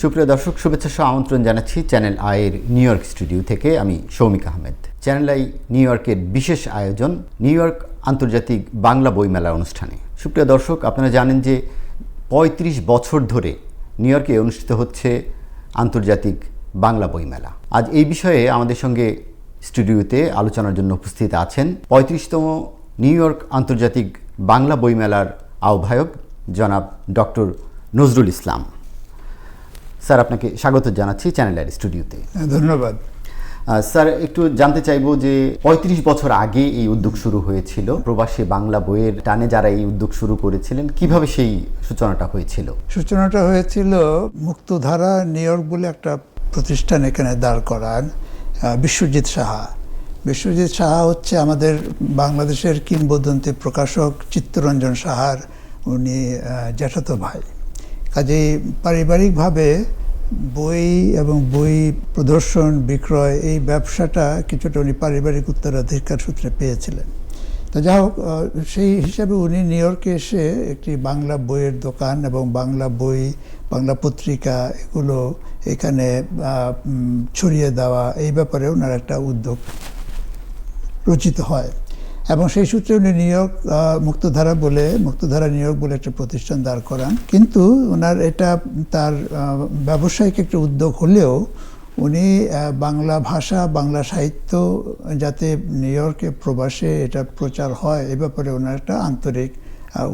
সুপ্রিয় দর্শক, শুভেচ্ছা সহ আমন্ত্রণ জানাচ্ছি চ্যানেল আইয়ের নিউ ইয়র্ক স্টুডিও থেকে। আমি Soumik Ahmed. Channel I knew ইয়র্কের বিশেষ আয়োজন নিউ ইয়র্ক আন্তর্জাতিক বাংলা বইমেলা অনুষ্ঠানে। সুপ্রিয় দর্শক, আপনারা জানেন যে ৩৫ বছর ধরে নিউ ইয়র্কে অনুষ্ঠিত হচ্ছে আন্তর্জাতিক বাংলা বইমেলা। আজ এই বিষয়ে আমাদের সঙ্গে স্টুডিওতে আলোচনার জন্য উপস্থিত আছেন ৩৫তম নিউ ইয়র্ক আন্তর্জাতিক বাংলা বইমেলার আহ্বায়ক জনাব ডক্টর নজরুল ইসলাম। স্যার, আপনাকে স্বাগত জানাচ্ছি চ্যানেল আই স্টুডিওতে। ধন্যবাদ। স্যার, একটু জানতে চাইবো যে ৩৫ বছর আগে এই উদ্যোগ শুরু হয়েছিল, প্রবাসী বাংলা বইয়ের টানে যারা এই উদ্যোগ শুরু করেছিলেন, কিভাবে সেই সূচনাটা হয়েছিল? সূচনাটা হয়েছিল মুক্তধারা নিউ ইয়র্ক বলে একটা প্রতিষ্ঠান এখানে দাঁড় করান বিশ্বজিৎ সাহা। বিশ্বজিৎ সাহা হচ্ছে আমাদের বাংলাদেশের কিংবদন্তি প্রকাশক চিত্তরঞ্জন সাহার উনি জ্যাঠাতো ভাই। কাজেই পারিবারিকভাবে বই এবং বই প্রদর্শন বিক্রয় এই ব্যবসাটা কিছুটা উনি পারিবারিক উত্তরাধিকার সূত্রে পেয়েছিলেন। তো যাই হোক, সেই হিসাবে উনি নিউ ইয়র্কে এসে একটি বাংলা বইয়ের দোকান এবং বাংলা বই, বাংলা পত্রিকা এগুলো এখানে ছড়িয়ে দেওয়া, এই ব্যাপারে ওনার একটা উদ্যোগ রচিত হয় এবং সেই সূত্রে উনি নিউ ইয়র্ক মুক্তধারা নিউ ইয়র্ক বলে একটা প্রতিষ্ঠান দাঁড় করান। কিন্তু ওনার এটা তার ব্যবসায়িক একটা উদ্যোগ হলেও উনি বাংলা ভাষা, বাংলা সাহিত্য যাতে নিউ ইয়র্কে প্রবাসে এটা প্রচার হয় এ ব্যাপারে ওনার একটা আন্তরিক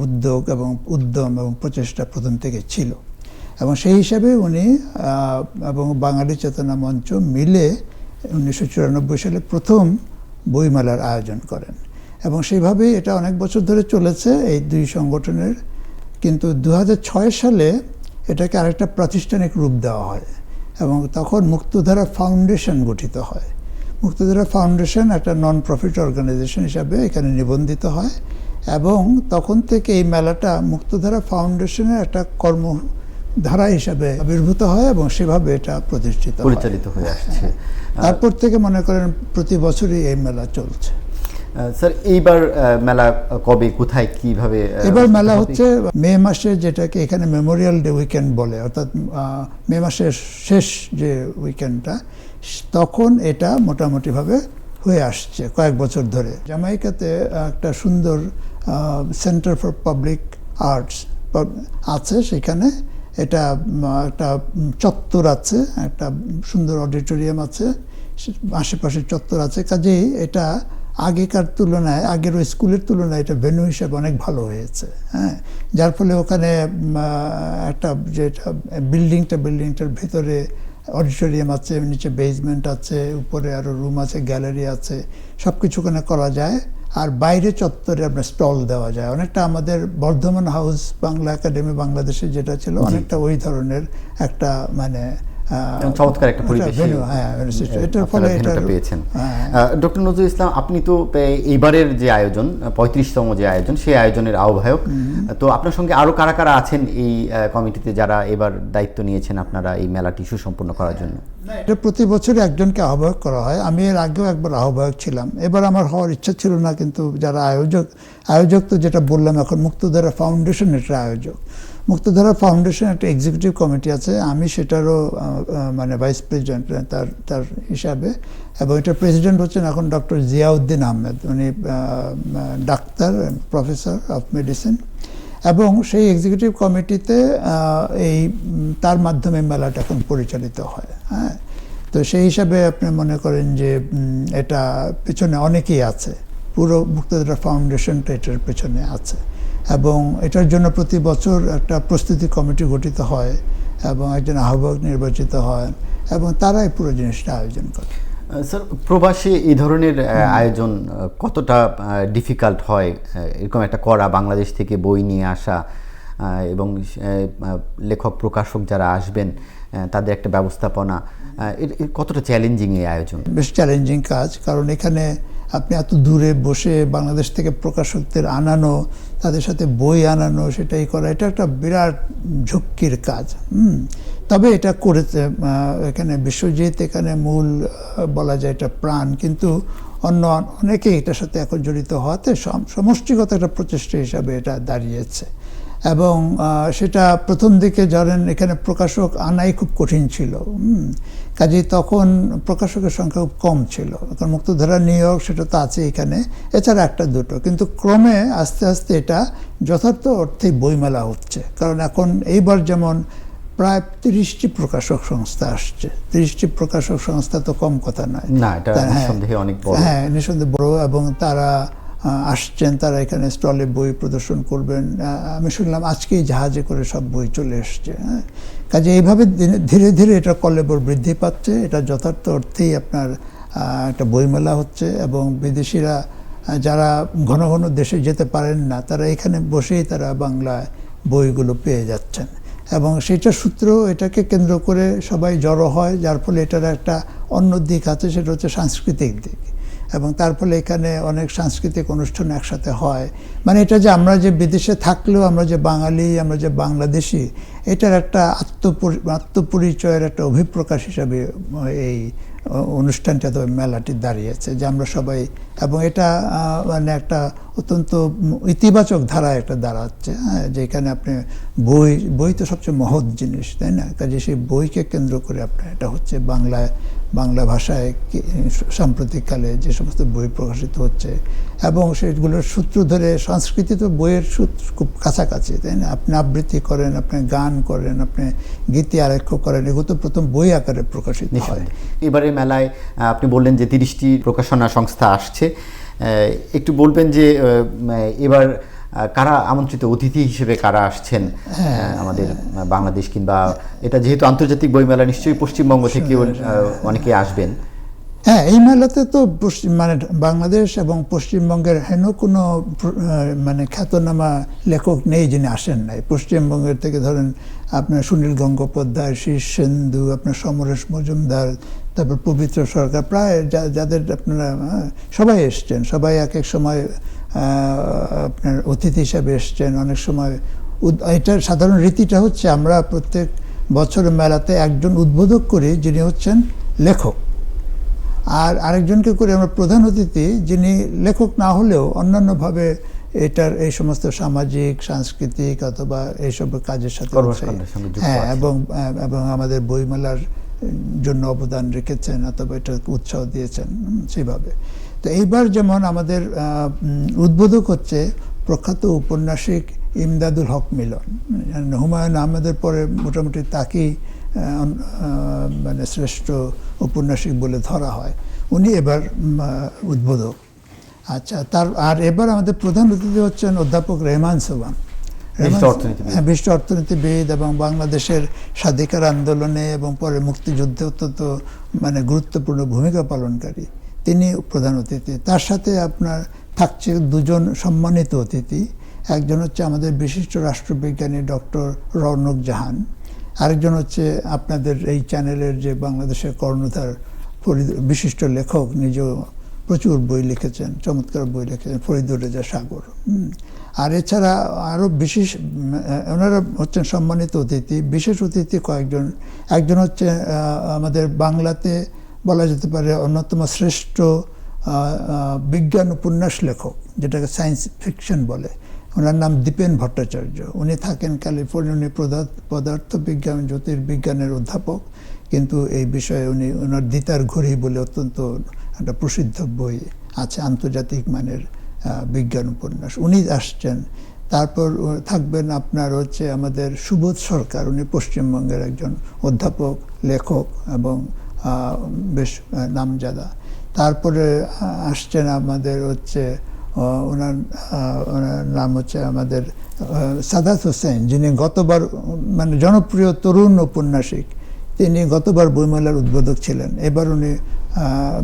উদ্যোগ এবং উদ্যম এবং প্রচেষ্টা প্রথম থেকে ছিল। এবং সেই হিসাবে উনি এবং বাঙালি চেতনা মঞ্চ মিলে 1994 সালে প্রথম বইমেলার আয়োজন করেন এবং সেইভাবেই এটা অনেক বছর ধরে চলেছে এই দুই সংগঠনের। কিন্তু 2006 সালে এটাকে আরেকটা প্রাতিষ্ঠানিক রূপ দেওয়া হয় এবং তখন মুক্তধারা ফাউন্ডেশন গঠিত হয়। মুক্তধারা ফাউন্ডেশন একটা নন প্রফিট অর্গানাইজেশন হিসাবে এখানে নিবন্ধিত হয় এবং তখন থেকে এই মেলাটা মুক্তধারা ফাউন্ডেশনের একটা কর্মধারা হিসাবে আবির্ভূত হয় এবং সেভাবে এটা পরিচালিত হয়ে আসছে। তারপর থেকে মনে করেন প্রতি বছরই এই মেলা চলছে। স্যার, এইবার মেলা কবে, কোথায়, কিভাবে? এবার মেলা হচ্ছে মে মাসে, যেটাকে এখানে মেমোরিয়াল ডে উইকেন্ড বলে, অর্থাৎ মে মাসের শেষ যে উইকেন্ডটা, তখন এটা মোটামুটিভাবে হয়ে আসছে কয়েক বছর ধরে। জামাইকাতে একটা সুন্দর সেন্টার ফর পাবলিক আর্টস আছে, সেখানে এটা একটা চত্বর আছে, একটা সুন্দর অডিটোরিয়াম আছে, আশেপাশে চত্বর আছে। কাজেই এটা আগেকার তুলনায়, আগের ওই স্কুলের তুলনায় এটা ভেন্যু হিসাবে অনেক ভালো হয়েছে। হ্যাঁ, যার ফলে ওখানে একটা যেটা বিল্ডিংটার ভেতরে অডিটোরিয়াম আছে, নিচে বেসমেন্ট আছে, উপরে আরও রুম আছে, গ্যালারি আছে, সব কিছু ওখানে করা যায়। আর বাইরে চত্বরে আপনার স্টল দেওয়া যায়, অনেকটা আমাদের বর্ধমান হাউস বাংলা একাডেমি বাংলাদেশে যেটা ছিল, অনেকটা ওই ধরনের একটা মানে চমৎকার একটা পরিবেশ এটার ফলে এটা পেয়েছেন। ডক্টর নজরুল ইসলাম, আপনি তো এইবারের যে আয়োজন 35তম যে আয়োজন, সেই আয়োজনের আহ্বায়ক। তো আপনার সঙ্গে আরো কারা কারা আছেন এই কমিটিতে যারা এবার দায়িত্ব নিয়েছেন আপনারা এই মেলাটি সুসম্পন্ন করার জন্য? এটা প্রতি বছরই একজনকে আহ্বায়ক করা হয়। আমি এর আগেও একবার আহ্বায়ক ছিলাম, এবার আমার হওয়ার ইচ্ছা ছিল না। কিন্তু যারা আয়োজক তো যেটা বললাম, এখন মুক্তধারা ফাউন্ডেশন এটা আয়োজক। মুক্তধারা ফাউন্ডেশন একটা এক্সিকিউটিভ কমিটি আছে, আমি সেটারও মানে ভাইস প্রেসিডেন্ট তার হিসাবে, এবং এটার প্রেসিডেন্ট হচ্ছেন এখন ডক্টর জিয়াউদ্দিন আহমেদ। উনি ডাক্তার, প্রফেসর অফ মেডিসিন। এবং সেই এক্সিকিউটিভ কমিটিতে তার মাধ্যমে মেলাটা এখন পরিচালিত হয়। হ্যাঁ, তো সেই হিসাবে আপনি মনে করেন যে এটা পেছনে অনেকেই আছে, পুরো মুক্তধারা ফাউন্ডেশনটা এটার পেছনে আছে এবং এটার জন্য প্রতি বছর একটা প্রস্তুতি কমিটি গঠিত হয় এবং একজন আহ্বায়ক নির্বাচিত হয় এবং তারাই পুরো জিনিসটা আয়োজন করে। স্যার, প্রবাসী এই ধরনের আয়োজন কতটা ডিফিকাল্ট হয় এরকম একটা করা, বাংলাদেশ থেকে বই নিয়ে আসা এবং লেখক প্রকাশক যারা আসবেন তাদের একটা ব্যবস্থাপনা, কতটা চ্যালেঞ্জিং এই আয়োজন? বেশ চ্যালেঞ্জিং কাজ, কারণ এখানে আপনি এত দূরে বসে বাংলাদেশ থেকে প্রকাশকদের আনানো, তাদের সাথে বই আনানো, সেটাই করা, এটা একটা বিরাট ঝক্কির কাজ। তবে এটা করেছে এখানে বিশ্বজিৎ, এখানে মূল বলা যায় এটা প্রাণ, কিন্তু অন্য অনেকেই এটার সাথে এখন জড়িত হওয়াতে সমষ্টিগত একটা প্রচেষ্টা হিসাবে এটা দাঁড়িয়েছে। এবং সেটা প্রথম দিকে ধরেন এখানে প্রকাশক আনাই খুব কঠিন ছিল। কাজেই তখন প্রকাশকের সংখ্যা খুব কম ছিল। এখন মুক্তধারা নিউ ইয়র্ক সেটা তো আছে এখানে, এছাড়া একটা দুটো, কিন্তু ক্রমে আস্তে আস্তে এটা যথার্থ অর্থেই বইমেলা হচ্ছে। কারণ এখন এইবার যেমন প্রায় 30টি প্রকাশক সংস্থা আসছে। 30টি প্রকাশক সংস্থা তো কম কথা নয় না, এটা নিঃসন্দেহে অনেক বড়। হ্যাঁ, নিঃসন্দেহে বড়। এবং তারা আসছেন, তারা এখানে স্টলে বই প্রদর্শন করবেন। আমি শুনলাম আজকেই জাহাজে করে সব বই চলে এসছে। হ্যাঁ, কাজে এইভাবে ধীরে ধীরে এটা কলেবর বৃদ্ধি পাচ্ছে। এটা যথার্থ অর্থেই আপনার একটা বইমেলা হচ্ছে, এবং বিদেশিরা যারা ঘন ঘন দেশে যেতে পারেন না, তারা এখানে বসেই তারা বাংলায় বইগুলো পেয়ে যাচ্ছেন। এবং সেটা সূত্র, এটাকে কেন্দ্র করে সবাই জড়ো হয়, যার ফলে এটার একটা অন্য দিক আছে, সেটা হচ্ছে সাংস্কৃতিক দিক। এবং তার ফলে এখানে অনেক সাংস্কৃতিক অনুষ্ঠান একসাথে হয়। মানে এটা যে আমরা যে বিদেশে থাকলেও আমরা যে বাঙালি, আমরা যে বাংলাদেশি, এটার একটা আত্মপরিচয়ের একটা অভিপ্রকাশ হিসাবে এই অনুষ্ঠানটা, তবে মেলাটি দাঁড়িয়েছে, যে আমরা সবাই, এবং এটা মানে একটা অত্যন্ত ইতিবাচক ধারা একটা দাঁড়াচ্ছে। হ্যাঁ, যেখানে আপনি বই তো সবচেয়ে মহৎ জিনিস, তাই না? কাজে সেই বইকে কেন্দ্র করে আপনার এটা হচ্ছে বাংলা ভাষায় সাম্প্রতিককালে যে সমস্ত বই প্রকাশিত হচ্ছে, এবং সেগুলোর সূত্র ধরে সংস্কৃতি তো বইয়ের সূত্র খুব কাছাকাছি, তাই না? আপনি আবৃত্তি করেন, আপনি গান করেন, আপনি গীতি আলেখ্য করেন, এগুলো তো প্রথম বই আকারে প্রকাশিত হয়। এবারে মেলায় আপনি বললেন যে 30টি প্রকাশনা সংস্থা আসছে। একটু বলবেন যে এবার কারা আমন্ত্রিত অতিথি হিসেবে কারা আসছেন আমাদের বাংলাদেশ, কিংবা এটা যেহেতু আন্তর্জাতিক বইমেলা, নিশ্চয়ই পশ্চিমবঙ্গ থেকেও অনেকে আসবেন। হ্যাঁ, এই মেলাতে তো মানে বাংলাদেশ এবং পশ্চিমবঙ্গের হেন কোনো মানে খ্যাতনামা লেখক নেই যিনি আসেন নাই। পশ্চিমবঙ্গের থেকে ধরেন আপনার সুনীল গঙ্গোপাধ্যায়, শীর্ষেন্দু, আপনার সমরেশ মজুমদার, তারপর পবিত্র সরকার, প্রায় যাদের আপনারা সবাই এসছেন। সবাই এক এক সময় আপনার অতিথি হিসাবে এসছেন। অনেক সময় এটার সাধারণ রীতিটা হচ্ছে আমরা প্রত্যেক বছর মেলাতে একজন উদ্বোধক করি, যিনি হচ্ছেন লেখক, আর আরেকজনকে করে আমরা প্রধান অতিথি, যিনি লেখক না হলেও অন্যান্যভাবে এটার এই সমস্ত সামাজিক, সাংস্কৃতিক অথবা এইসব কাজের সাথে, হ্যাঁ, এবং আমাদের বইমেলার জন্য অবদান রেখেছেন অথবা এটাকে উৎসাহ দিয়েছেন সেইভাবে। তো এইবার যেমন আমাদের উদ্বোধক হচ্ছে প্রখ্যাত উপন্যাসিক ইমদাদুল হক মিলন। হুমায়ুন আহমেদের পরে মোটামুটি তাকেই মানে শ্রেষ্ঠ উপন্যাসিক বলে ধরা হয়। উনি এবার উদ্বোধক। আচ্ছা, আর এবার আমাদের প্রধান অতিথি হচ্ছেন অধ্যাপক রেহমান সোবহান, বিশিষ্ট অর্থনীতিবিদ, এবং বাংলাদেশের স্বাধিকার আন্দোলনে এবং পরে মুক্তিযুদ্ধে অত্যন্ত মানে গুরুত্বপূর্ণ ভূমিকা পালনকারী। তিনি প্রধান অতিথি। তার সাথে আপনার থাকছে দুজন সম্মানিত অতিথি। একজন হচ্ছে আমাদের বিশিষ্ট রাষ্ট্রবিজ্ঞানী ডক্টর রৌনক জাহান, আরেকজন হচ্ছে আপনাদের এই চ্যানেলের যে বাংলাদেশের কর্ণধার বিশিষ্ট লেখক, নিজেও প্রচুর বই লিখেছেন, চমৎকার বই লিখেছেন, ফরিদুর রেজা সাগর। আর এছাড়া আরও ওনারা হচ্ছেন সম্মানিত অতিথি। বিশেষ অতিথি কয়েকজন। একজন হচ্ছে আমাদের বাংলাতে বলা যেতে পারে অন্যতম শ্রেষ্ঠ বিজ্ঞান উপন্যাস লেখক, যেটাকে সায়েন্স ফিকশন বলে। ওনার নাম দীপেন ভট্টাচার্য। উনি থাকেন ক্যালিফোর্নিয়া। উনি পদার্থবিজ্ঞান, জ্যোতির্বিজ্ঞানের অধ্যাপক, কিন্তু এই বিষয়ে ওনার দ্বিতার ঘড়ি বলে অত্যন্ত একটা প্রসিদ্ধ বই আছে, আন্তর্জাতিক মানের বিজ্ঞান উপন্যাস। উনি আসছেন। তারপর থাকবেন আপনার হচ্ছে আমাদের সুবোধ সরকার। উনি পশ্চিমবঙ্গের একজন অধ্যাপক, লেখক এবং বেশ নামজাদা। তারপরে আসছেন আমাদের হচ্ছে ওনার নাম হচ্ছে আমাদের সাদাত হোসেন, যিনি গতবার মানে জনপ্রিয় তরুণ ঔপন্যাসিক। তিনি গতবার বইমেলার উদ্বোধক ছিলেন, এবার উনি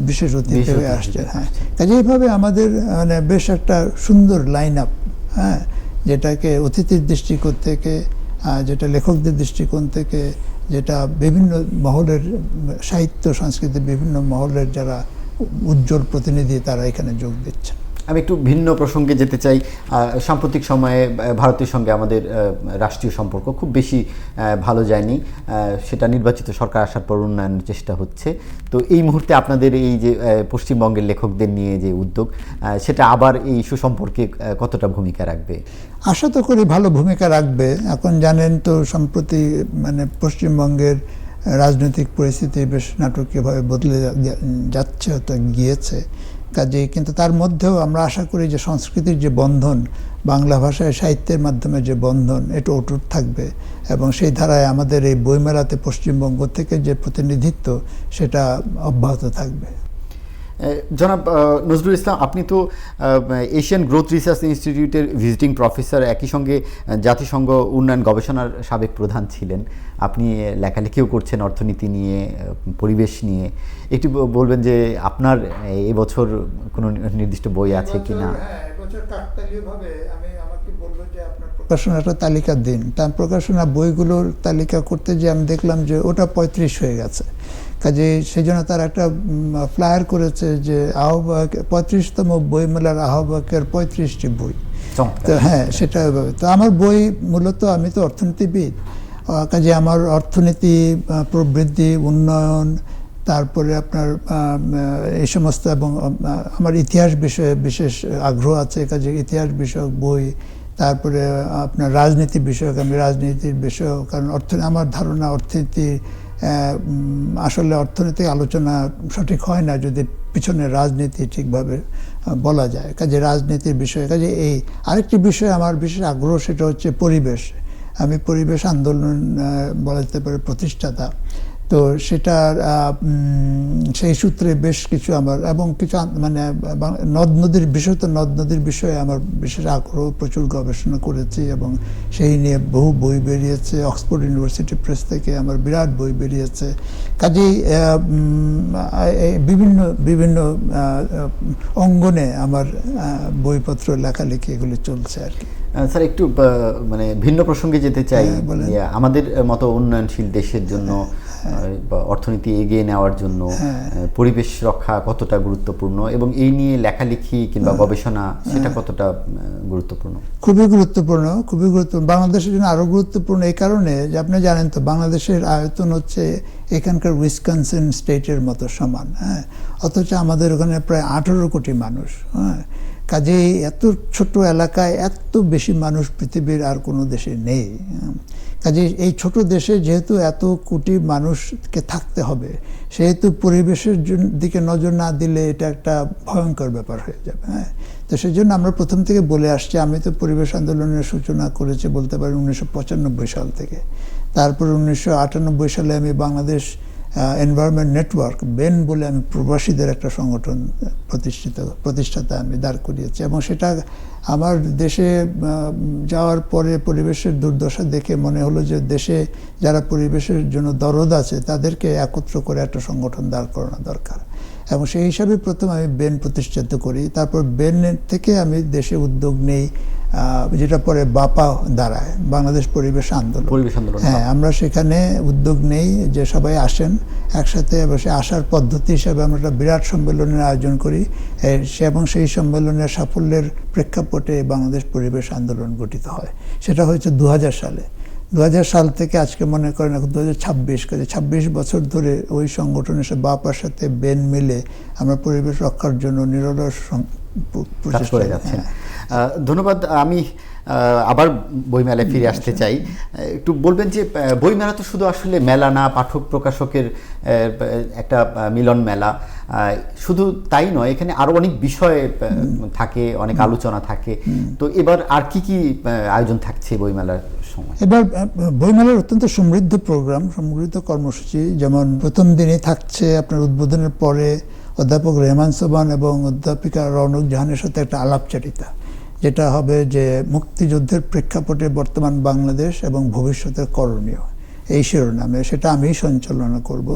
বিশেষ অতিথি হয়ে আসছেন। হ্যাঁ, কাজে এইভাবে আমাদের মানে বেশ একটা সুন্দর লাইন আপ, হ্যাঁ, যেটাকে অতিথির দৃষ্টিকোণ থেকে, যেটা লেখকদের দৃষ্টিকোণ থেকে, যেটা বিভিন্ন মহলের সাহিত্য সংস্কৃতির বিভিন্ন মহলের যারা উজ্জ্বল প্রতিনিধি তারা এখানে যোগ দিচ্ছেন। আমি একটু ভিন্ন প্রসঙ্গে যেতে চাই। সাম্প্রতিক সময়ে ভারতের সঙ্গে আমাদের রাষ্ট্রীয় সম্পর্ক খুব বেশি ভালো যায়নি, সেটা নির্বাচিত সরকার আসার পর উন্নয়নের চেষ্টা হচ্ছে। তো এই মুহূর্তে আপনাদের এই যে পশ্চিমবঙ্গের লেখকদের নিয়ে যে উদ্যোগ, সেটা আবার এই সুসম্পর্কে কতটা ভূমিকা রাখবে? আশা তো করি ভালো ভূমিকা রাখবে। এখন জানেন তো সম্প্রতি মানে পশ্চিমবঙ্গের রাজনৈতিক পরিস্থিতি বেশ নাটকীয়ভাবে বদলে যাচ্ছে, হয়তো গিয়েছে কাজে, কিন্তু তার মধ্যেও আমরা আশা করি যে সংস্কৃতির যে বন্ধন, বাংলা ভাষায় সাহিত্যের মাধ্যমে যে বন্ধন, এটা অটুট থাকবে এবং সেই ধারায় আমাদের এই বইমেলাতে পশ্চিমবঙ্গ থেকে যে প্রতিনিধিত্ব সেটা অব্যাহত থাকবে। জনাব নজরুল ইসলাম, আপনি তো এশিয়ান গ্রোথ রিসার্চ ইনস্টিটিউটের ভিজিটিং প্রফেসর, একই সঙ্গে জাতিসংঘ উন্নয়ন গবেষণার সাবেক প্রধান ছিলেন। আপনি লেখালেখিও করছেন অর্থনীতি নিয়ে, পরিবেশ নিয়ে। একটু বলবেন যে আপনার এবছর কোনো নির্দিষ্ট বই আছে কি না? প্রকাশনাটা তালিকা দিন, তার প্রকাশনা বইগুলোর তালিকা করতে যে আমি দেখলাম যে ওটা 35 হয়ে গেছে। কাজে সেই জন্য তার একটা ফ্লায়ার করেছে যে আহ্বায়ক 35তম বইমেলার আহ্বায়কের 35টি বই। তো হ্যাঁ, সেটা তো আমার বই মূলত, আমি তো অর্থনীতিবিদ, কাজে আমার অর্থনীতি, প্রবৃদ্ধি, উন্নয়ন, তারপরে আপনার এই সমস্ত, এবং আমার ইতিহাস বিষয়ে বিশেষ আগ্রহ আছে, কাজে ইতিহাস বিষয়ক বই, তারপরে আপনার রাজনীতি বিষয়ক, আমি রাজনীতির বিষয়ক, কারণ আমার ধারণা অর্থনীতি আসলে অর্থনৈতিক আলোচনা সঠিক হয় না যদি পিছনে রাজনীতি ঠিকভাবে বলা যায়। কাজে রাজনীতির বিষয়ে, কাজে এই আরেকটি বিষয়ে আমার বিশেষ আগ্রহ, সেটা হচ্ছে পরিবেশ। আমি পরিবেশ আন্দোলন বলা যেতে পারে প্রতিষ্ঠাতা, তো সেটার সেই সূত্রে বেশ কিছু আমার, এবং কিছু মানে নদ নদীর বিষয়, তো নদ নদীর বিষয়ে আমার বিশেষ আগ্রহ, প্রচুর গবেষণা করেছি এবং সেই নিয়ে বহু বই বেরিয়েছে। অক্সফোর্ড ইউনিভার্সিটি প্রেস থেকে আমার বিরাট বই বেরিয়েছে। কাজেই বিভিন্ন বিভিন্ন অঙ্গনে আমার বইপত্র, লেখালেখি এগুলি চলছে আর কি। স্যার, একটু মানে ভিন্ন প্রসঙ্গে যেতে চাই। আমাদের মতো উন্নয়নশীল দেশের জন্য অর্থনীতি এগিয়ে নেওয়ার জন্য পরিবেশ রক্ষা কতটা গুরুত্বপূর্ণ, এবং এই নিয়ে লেখালেখি কিংবা গবেষণা সেটা কতটা গুরুত্বপূর্ণ? খুবই গুরুত্বপূর্ণ, খুবই গুরুত্বপূর্ণ। বাংলাদেশের জন্য আরও গুরুত্বপূর্ণ এই কারণে যে আপনি জানেন তো বাংলাদেশের আয়তন হচ্ছে এখানকার উইসকনসিন স্টেটের মতো সমান, হ্যাঁ, অথচ আমাদের ওখানে প্রায় 18 কোটি মানুষ, হ্যাঁ। কাজেই এত ছোট এলাকায় এত বেশি মানুষ পৃথিবীর আর কোনো দেশে নেই। কাজে এই ছোট দেশে যেহেতু এত কোটি মানুষকে থাকতে হবে, সেহেতু পরিবেশের দিকে নজর না দিলে এটা একটা ভয়ঙ্কর ব্যাপার হয়ে যাবে, হ্যাঁ। তো সেই জন্য আমরা প্রথম থেকে বলে আসছি, আমি তো পরিবেশ আন্দোলনের সূচনা করেছি বলতে পারি 1995 সাল থেকে। তারপর 1998 সালে আমি বাংলাদেশ এনভায়রনমেন্ট নেটওয়ার্ক, বেন বলে আমি প্রবাসীদের একটা সংগঠন প্রতিষ্ঠাতা আমি দাঁড় করিয়েছি, এবং সেটা আমার দেশে যাওয়ার পরে পরিবেশের দুর্দশা দেখে মনে হলো যে দেশে যারা পরিবেশের জন্য দরদ আছে তাদেরকে একত্র করে একটা সংগঠন দাঁড় করানো দরকার, এবং সেই হিসাবে প্রথম আমি বেন প্রতিষ্ঠিত করি। তারপর বেন থেকে আমি দেশে উদ্যোগ নেই, যেটা পরে বাপা দাঁড়ায়, বাংলাদেশ পরিবেশ আন্দোলন। হ্যাঁ, আমরা সেখানে উদ্যোগ নেই যে সবাই আসেন একসাথে, বসে আসার পদ্ধতি হিসাবে আমরা একটা বিরাট সম্মেলনের আয়োজন করি, এবং সেই সম্মেলনের সাফল্যের প্রেক্ষাপটে বাংলাদেশ পরিবেশ আন্দোলন গঠিত হয়। সেটা হয়েছে 2000 সালে। 2000 সাল থেকে আজকে মনে করেন এখন 2026, 26 বছর ধরে ওই সংগঠনের সাথে, বাপার সাথে বেন মিলে আমরা পরিবেশ রক্ষার জন্য নিরলস প্রচেষ্টা করে যাচ্ছি। ধন্যবাদ। আমি আবার বইমেলায় ফিরে আসতে চাই। একটু বলবেন যে বইমেলা তো শুধু আসলে মেলা না, পাঠক প্রকাশকের একটা মিলন মেলা। শুধু তাই নয়, এখানে আরও অনেক বিষয় থাকে, অনেক আলোচনা থাকে। তো এবার আর কি কি আয়োজন থাকছে বইমেলার সময়? এবার বইমেলার অত্যন্ত সমৃদ্ধ প্রোগ্রাম, সমৃদ্ধ কর্মসূচি। যেমন প্রথম দিনই থাকছে আপনার উদ্বোধনের পরে অধ্যাপক রেহমান সোবহান এবং অধ্যাপিকা রৌনক জাহানের সাথে একটা আলাপচারিতা, যেটা হবে যে মুক্তিযুদ্ধের প্রেক্ষাপটে বর্তমান বাংলাদেশ এবং ভবিষ্যতের করণীয়, এই শিরোনামে, সেটা আমিই সঞ্চালনা করব।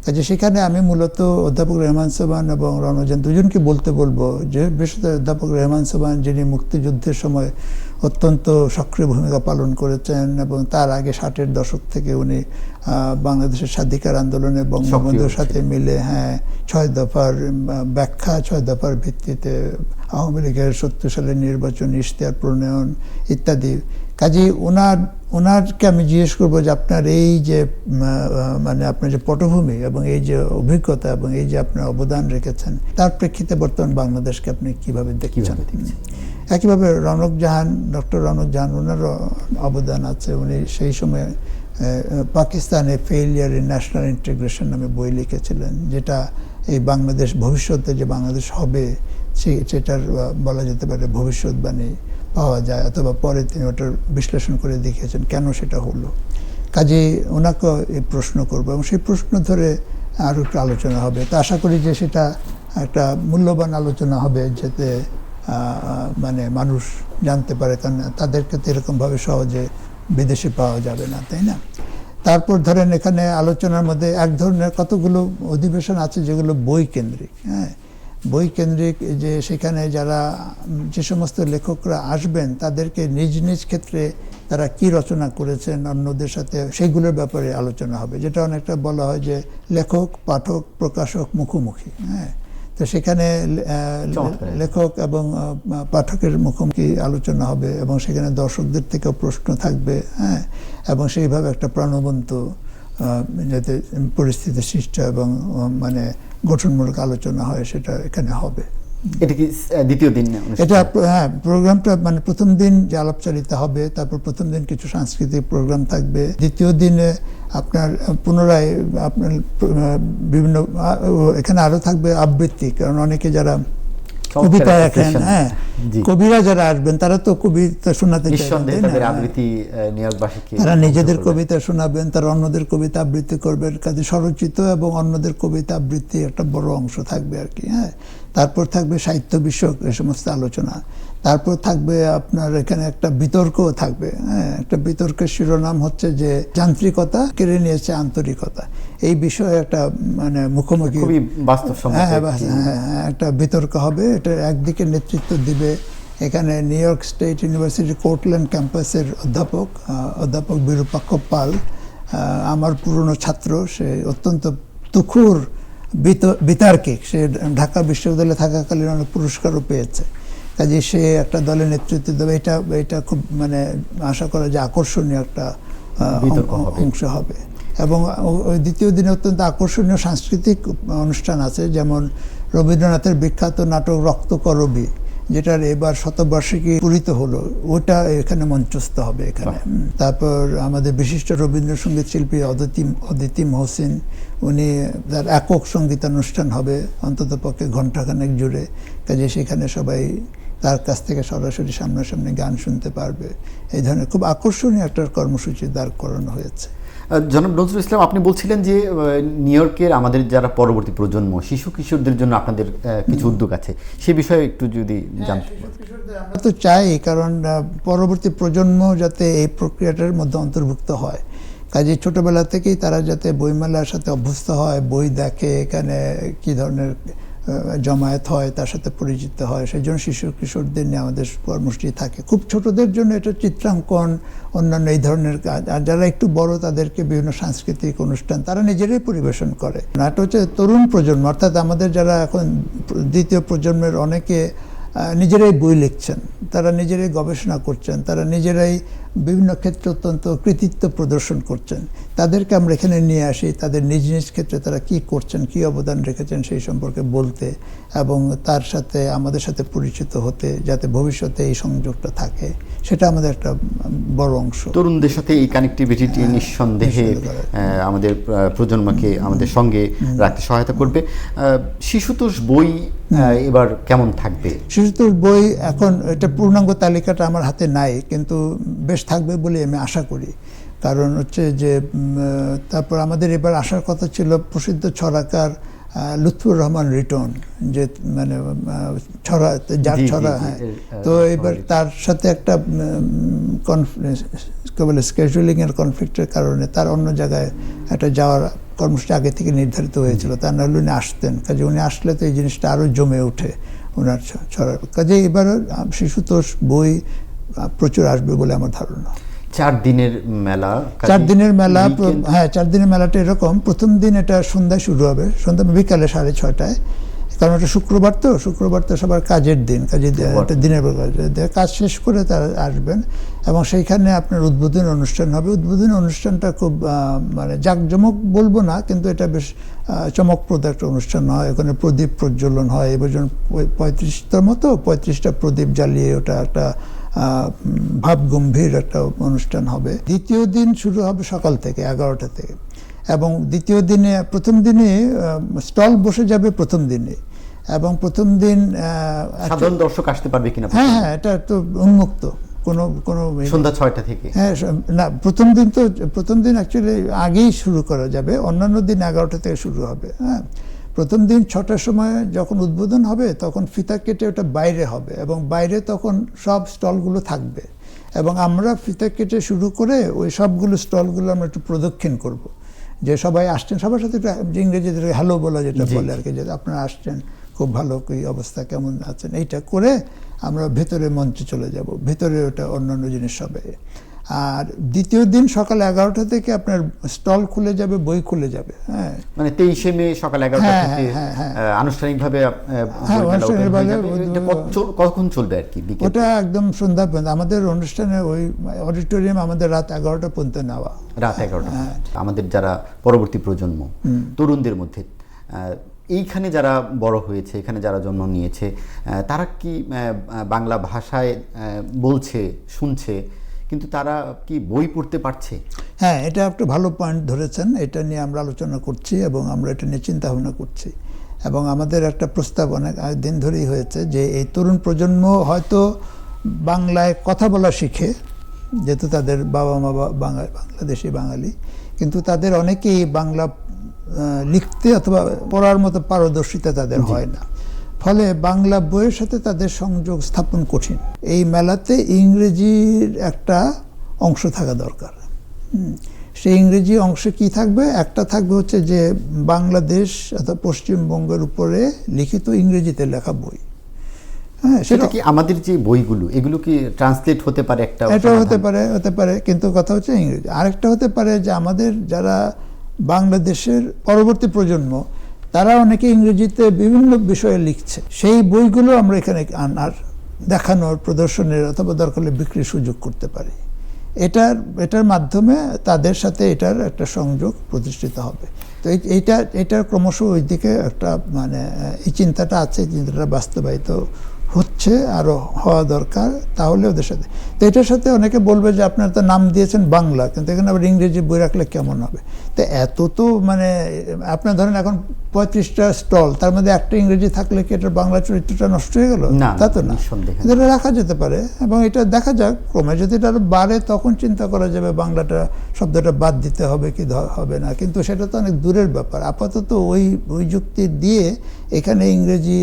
কাজে সেখানে আমি মূলত অধ্যাপক রেহমান সোবহান এবং রণজান দুজনকে বলতে বলবো যে বিশেষত অধ্যাপক রেহমান সোবহান, যিনি মুক্তিযুদ্ধের সময় অত্যন্ত সক্রিয় ভূমিকা পালন করেছেন এবং তার আগে 60-এর দশক থেকে উনি বাংলাদেশের স্বাধিকার আন্দোলনে বঙ্গবন্ধুর সাথে মিলে 6 দফার ব্যাখ্যা, 6 দফার ভিত্তিতে আওয়ামী লীগের 70 সালের নির্বাচন ইশতেহার প্রণয়ন ইত্যাদি। কাজেই ওনারকে আমি জিজ্ঞেস করবো যে আপনার এই যে মানে আপনার যে পটভূমি এবং এই যে অভিজ্ঞতা এবং এই যে আপনার অবদান রেখেছেন, তার প্রেক্ষিতে বর্তমান বাংলাদেশকে আপনি কিভাবে দেখছেন? একইভাবে ডক্টর রনক জাহান, ওনারও অবদান আছে। উনি সেই সময় পাকিস্তানে ফেইলিয়ার ইন ন্যাশনাল ইন্টিগ্রেশন নামে বই লিখেছিলেন, যেটা এই বাংলাদেশ ভবিষ্যতে যে বাংলাদেশ হবে সেটার বলা যেতে পারে ভবিষ্যৎবাণী পাওয়া যায়, অথবা পরে তিনি ওটার বিশ্লেষণ করে দেখিয়েছেন কেন সেটা হলো। কাজেই ওনাকে এই প্রশ্ন করবো এবং সেই প্রশ্ন ধরে আরও একটু আলোচনা হবে। তো আশা করি যে সেটা একটা মূল্যবান আলোচনা হবে, যাতে মানে মানুষ জানতে পারে, কারণ তাদেরকে তো এরকমভাবে সহজে বিদেশে পাওয়া যাবে না, তাই না? তারপর ধরেন এখানে আলোচনার মধ্যে এক ধরনের কতগুলো অধিবেশন আছে যেগুলো বই কেন্দ্রিক। বই কেন্দ্রিক, যে সেখানে যে সমস্ত লেখকরা আসবেন তাদেরকে নিজ নিজ ক্ষেত্রে তারা কি রচনা করেছেন অন্যদের সাথে, সেইগুলোর ব্যাপারে আলোচনা হবে, যেটা অনেকটা বলা হয় যে লেখক, পাঠক, প্রকাশক মুখোমুখি। তো সেখানে লেখক এবং পাঠকের মুখোমুখি আলোচনা হবে এবং সেখানে দর্শকদের থেকেও প্রশ্ন থাকবে, এবং সেইভাবে একটা প্রাণবন্ত যাতে পরিস্থিতি সৃষ্টি এবং মানে গঠনমূলক আলোচনা হয়, সেটা এখানে হবে। এটা কি দ্বিতীয় দিন? এটা প্রোগ্রামটা মানে প্রথম দিন যে আলাপচারিতা হবে, তারপর প্রথম দিন কিছু সাংস্কৃতিক প্রোগ্রাম থাকবে, দ্বিতীয় দিনে আপনার পুনরায় আপনার বিভিন্ন এখানে আরো থাকবে আবৃত্তি, কারণ অনেকে যারা কবিতা লেখেন, কবিরা যারা আসবেন তারা তো কবিতা শোনাতে চান, তারা নিজেদের কবিতা শোনাবেন, তারা অন্যদের কবিতা আবৃত্তি করবেন। কাজে স্বরচিত এবং অন্যদের কবিতা আবৃত্তি একটা বড় অংশ থাকবে আর কি। তারপর থাকবে সাহিত্য বিষয়ক এই সমস্ত আলোচনা। তারপর থাকবে আপনার এখানে একটা বিতর্কও থাকবে। একটা বিতর্কের শিরোনাম হচ্ছে যে যান্ত্রিকতা কেড়ে নিয়েছে আন্তরিকতা। এই বিষয়ে একটা মানে মুখোমুখি একটা বিতর্ক হবে। এটা একদিকে নেতৃত্ব দিবে এখানে নিউ ইয়র্ক স্টেট ইউনিভার্সিটি কোর্টল্যান্ড ক্যাম্পাসের অধ্যাপক বিরূপাক্ষ পাল, আমার পুরনো ছাত্র। সে অত্যন্ত তুখুর বিতার্কিক। সে ঢাকা বিশ্ববিদ্যালয়ে থাকাকালীন অনেক পুরস্কারও পেয়েছে। কাজে সে একটা দলের নেতৃত্ব দেবে। এটা খুব মানে আশা করা যে আকর্ষণীয় একটা অংশ হবে। এবং ওই দ্বিতীয় দিনে অত্যন্ত আকর্ষণীয় সাংস্কৃতিক অনুষ্ঠান আছে, যেমন রবীন্দ্রনাথের বিখ্যাত নাটক রক্তকরবী, যেটার এবার শতবার্ষিকী পূরিত হলো, ওটা এখানে মঞ্চস্থ হবে এখানে। তারপর আমাদের বিশিষ্ট রবীন্দ্রসঙ্গীত শিল্পী অদিতি মহসিন, উনি তার একক সঙ্গীতানুষ্ঠান হবে অন্তত পক্ষে ঘণ্টাখানেক জুড়ে। কাজে সেখানে সবাই তার কাছ থেকে সরাসরি সামনাসামনি গান শুনতে পারবে। এই ধরনের খুব আকর্ষণীয় একটা কর্মসূচি দাঁড় করানো হয়েছে। জনাব নজরুল ইসলাম, আপনি বলছিলেন যে নিউ ইয়র্কের আমাদের যারা পরবর্তী প্রজন্ম, শিশু কিশোরদের জন্য আপনাদের কিছু উদ্যোগ আছে, সে বিষয়ে একটু যদি জানতে। আমরা তো চাই, কারণ পরবর্তী প্রজন্ম যাতে এই প্রক্রিয়াটার মধ্যে অন্তর্ভুক্ত হয়। কাজে ছোটবেলা থেকেই তারা যাতে বইমেলার সাথে অভ্যস্ত হয়, বই দেখে, এখানে কি ধরনের জমায়েত হয় তার সাথে পরিচিত হয়। সেই জন্য শিশু কিশোরদের নিয়ে আমাদের কর্মসূচি থাকে। খুব ছোটদের জন্য এটা চিত্রাঙ্কন, অন্যান্য এই ধরনের কাজ। আর যারা একটু বড় তাদেরকে বিভিন্ন সাংস্কৃতিক অনুষ্ঠান তারা নিজেরাই পরিবেশন করে। এটা হচ্ছে তরুণ প্রজন্ম, অর্থাৎ আমাদের যারা এখন দ্বিতীয় প্রজন্মের অনেকে নিজেরাই বই লিখছেন, তারা নিজেরাই গবেষণা করছেন, তারা নিজেরাই বিভিন্ন ক্ষেত্রে অত্যন্ত কৃতিত্ব প্রদর্শন করছেন। তাদেরকে আমরা এখানে নিয়ে আসি, তাদের নিজ নিজ ক্ষেত্রে তারা কি করছেন, কি অবদান রেখেছেন সেই সম্পর্কে বলতে এবং তার সাথে আমাদের সাথে পরিচিত হতে, যাতে ভবিষ্যতে এই সংযোগটা থাকে। সেটা আমাদের একটা বড় অংশ। তরুণদের সাথে এই কানেক্টিভিটি নিঃসন্দেহে আমাদের প্রজন্মকে আমাদের সঙ্গে রাখতে সহায়তা করবে। শিশুতোষ বই এবার কেমন থাকবে? শিশুতোষ বই এখন এটা পূর্ণাঙ্গ তালিকাটা আমার হাতে নাই, কিন্তু বেশ থাকবে বলে আমি আশা করি। কারণ হচ্ছে যে তারপর আমাদের এবার আসার কথা ছিল প্রসিদ্ধ ছড়াকার লুৎফুর রহমান রিটন, যে মানে ছড়া। তো এবার তার সাথে একটা কেবল স্কেজুলিংয়ের কনফ্লিক্টের কারণে তার অন্য জায়গায় একটা যাওয়ার কর্মসূচি আগে থেকে নির্ধারিত হয়েছিল, তা নাহলে উনি আসতেন। কাজে উনি আসলে তো এই জিনিসটা আরও জমে ওঠে ওনার ছড়ার। কাজে এবার শিশুতোষ বই প্রচুর আসবে বলে আমার ধারণা। 4 দিনের মেলা, 4 দিনের মেলা, হ্যাঁ 4 দিনের মেলাটা এরকম, প্রথম দিন এটা সন্ধ্যায় শুরু হবে, সন্ধ্যা বিকালে 6:30টায়, কারণ এটা শুক্রবার তো সবার কাজের দিন, কাজে একটা দিনের কাজ শেষ করে তারা আসবেন এবং সেইখানে আপনার উদ্বোধনী অনুষ্ঠান হবে। উদ্বোধনী অনুষ্ঠানটা খুব মানে জাঁকজমক বলবো না, কিন্তু এটা বেশ চমকপ্রদ একটা অনুষ্ঠান হয়। ওখানে প্রদীপ প্রজ্বলন হয়, এবার 35টার মতো 35টা প্রদীপ জ্বালিয়ে ওটা একটা ভাবগম্ভীর একটা অনুষ্ঠান হবে। দ্বিতীয় দিন শুরু হবে সকাল থেকে 11টা থেকে, এবং দ্বিতীয় দিনে প্রথম দিনে স্টল বসে যাবে প্রথম দিনে, এবং প্রথম দিন সাধারণ দর্শক আসতে পারবে কিনা? হ্যাঁ, এটা তো উন্মুক্ত, কোনো সন্ধ্যা 6টা থেকে। হ্যাঁ না, প্রথম দিন অ্যাকচুয়ালি আগেই শুরু করা যাবে, অন্যান্য দিন 11টা থেকে শুরু হবে। হ্যাঁ, প্রথম দিন 6টার সময় যখন উদ্বোধন হবে তখন ফিতা কেটে ওটা বাইরে হবে, এবং বাইরে তখন সব স্টলগুলো থাকবে, এবং আমরা ফিতা কেটে শুরু করে ওই সবগুলো স্টলগুলো আমরা একটু প্রদক্ষিণ করব, যে সবাই আসছেন, সবার সাথে একটা ইংরেজিতে হ্যালো বলা যেটা বলে আর কি, যে আপনারা আসছেন, খুব ভালো, কি অবস্থা, কেমন আছেন, এইটা করে আমরা ভেতরে মঞ্চে চলে যাব। ভেতরে ওটা অন্যান্য জিনিস হবে। আর দ্বিতীয় দিন সকাল 11টা থেকে আপনার স্টল খুলে যাবে, বই খুলে যাবে। হ্যাঁ, মানে 23শে মে সকাল 11টা থেকে আনুষ্ঠানিকভাবে কখন চলবে আর কি? ওটা একদম সন্ধ্যা পর্যন্ত। আমাদের অনুষ্ঠানে ওই অডিটোরিয়াম আমাদের রাত 11টা পর্যন্ত নেওয়া। রাত 11টা। আমাদের যারা পরবর্তী প্রজন্ম, তরুণদের মধ্যে এইখানে যারা বড় হয়েছে, এখানে যারা জন্ম নিয়েছে, তারা কি বাংলা ভাষায় বলছে, শুনছে, কিন্তু তারা কি বই পড়তে পারছে? হ্যাঁ, এটা একটু ভালো পয়েন্ট ধরেছেন। এটা নিয়ে আমরা আলোচনা করছি এবং আমরা এটা নিয়ে চিন্তা ভাবনা করছি, এবং আমাদের একটা প্রস্তাব অনেক দিন ধরেই হয়েছে যে এই তরুণ প্রজন্ম হয়তো বাংলায় কথা বলা শিখে, যেহেতু তাদের বাবা মা বাংলাদেশি বাঙালি, কিন্তু তাদের অনেকেই বাংলা লিখতে অথবা পড়ার মতো পারদর্শিতা তাদের হয় না, ফলে বাংলা বইয়ের সাথে তাদের সংযোগ স্থাপন কঠিন। এই মেলাতে ইংরেজির একটা অংশ থাকা দরকার। সেই ইংরেজি অংশে কি থাকবে? একটা থাকবে হচ্ছে যে বাংলাদেশ অথবা পশ্চিমবঙ্গের উপরে লিখিত ইংরেজিতে লেখা বই। হ্যাঁ, সেটা কি আমাদের যে বইগুলো এগুলো কি ট্রান্সলেট হতে পারে? এটা হতে পারে, কিন্তু কথা হচ্ছে ইংরেজি। আরেকটা হতে পারে যে আমাদের যারা বাংলাদেশের পরবর্তী প্রজন্ম, তারা অনেকে ইংরেজিতে বিভিন্ন বিষয়ে লিখছে, সেই বইগুলো আমরা এখানে আনার, দেখানোর, প্রদর্শনের অথবা দরকার হলে বিক্রির সুযোগ করতে পারি। এটার মাধ্যমে তাদের সাথে এটার একটা সংযোগ প্রতিষ্ঠিত হবে। তো এইটার ক্রমশ ওই দিকে একটা মানে এই চিন্তাটা আছে, চিন্তাটা বাস্তবায়িত হচ্ছে, আরও হওয়া দরকার, তাহলে ওদের সাথে। তো এটার সাথে অনেকে বলবে যে আপনারা তো নাম দিয়েছেন বাংলা, কিন্তু এখানে আবার ইংরেজি বই রাখলে কেমন হবে? তো এত তো মানে আপনার ধরেন এখন 35টা স্টল, তার মধ্যে একটা ইংরেজি থাকলে কি এটার বাংলা চরিত্রটা নষ্ট হয়ে গেল? তা তো না, এটা রাখা যেতে পারে, এবং এটা দেখা যাক ক্রমে যদি এটা আরো বাড়ে তখন চিন্তা করা যাবে বাংলাটা শব্দটা বাদ দিতে হবে কি হবে না, কিন্তু সেটা তো অনেক দূরের ব্যাপার। আপাতত ওই যুক্তি দিয়ে এখানে ইংরেজি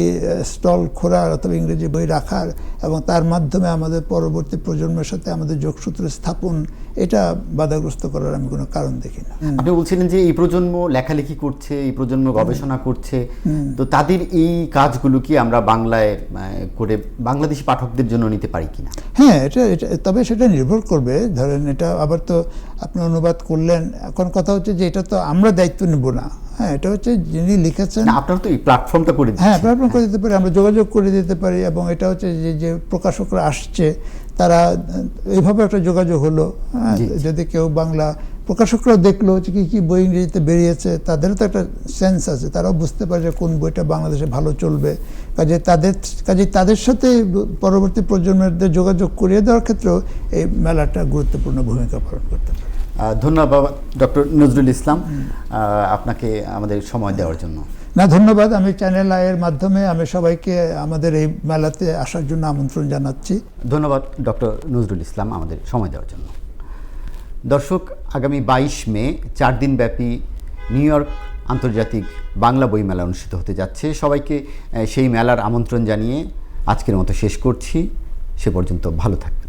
স্টল খোলার অথবা ইংরেজি বই রাখার এবং তার মাধ্যমে আমাদের পরবর্তী প্রজন্মের সাথে আমাদের যোগসূত্র স্থাপন, এটা বাধাগ্রস্ত করার আমি কোনো কারণ দেখি না। আপনি বলছিলেন যে এই প্রজন্ম লেখালেখি করছে, এই প্রজন্ম গবেষণা করছে, তো তাদের এই কাজগুলো কি আমরা বাংলায় করে বাংলাদেশি পাঠকদের জন্য নিতে পারি কিনা? হ্যাঁ, এটা তবে সেটা নির্ভর করবে। ধরেন এটা আবার তো আপনি অনুবাদ করলেন, এখন কথা হচ্ছে যে এটা তো আমরা দায়িত্ব নেব না। হ্যাঁ, এটা হচ্ছে যিনি লিখেছেন, আপনারা তো এই প্ল্যাটফর্মটা করে দিচ্ছেন। হ্যাঁ, প্ল্যাটফর্ম করে দিতে পারি, আমরা যোগাযোগ করে দিতে পারি, এবং এটা হচ্ছে যে প্রকাশকরা আসছে তারা এইভাবে একটা যোগাযোগ হলো। হ্যাঁ, যদি কেউ বাংলা প্রকাশকরাও দেখলো যে কী বই ইংরেজিতে বেরিয়েছে, তাদেরও তো একটা সেন্স আছে, তারাও বুঝতে পারে যে কোন বইটা বাংলাদেশে ভালো চলবে। কাজে তাদের সাথে পরবর্তী প্রজন্মের যোগাযোগ করিয়ে দেওয়ার ক্ষেত্রেও এই মেলাটা গুরুত্বপূর্ণ ভূমিকা পালন করতে পারে। ধন্যবাদ ডক্টর নজরুল ইসলাম, আপনাকে আমাদের সময় দেওয়ার জন্য। না, ধন্যবাদ। আমি চ্যানেল আইয়ের মাধ্যমে আমি সবাইকে আমাদের এই মেলাতে আসার জন্য আমন্ত্রণ জানাচ্ছি। ধন্যবাদ ডক্টর নজরুল ইসলাম আমাদের সময় দেওয়ার জন্য। দর্শক, আগামী 22 মে 4 দিন ব্যাপী নিউ ইয়র্ক আন্তর্জাতিক বাংলা বই মেলা অনুষ্ঠিত হতে যাচ্ছে। সবাইকে সেই মেলার আমন্ত্রণ জানিয়ে আজকের মতো শেষ করছি। সে পর্যন্ত ভালো থাকবেন।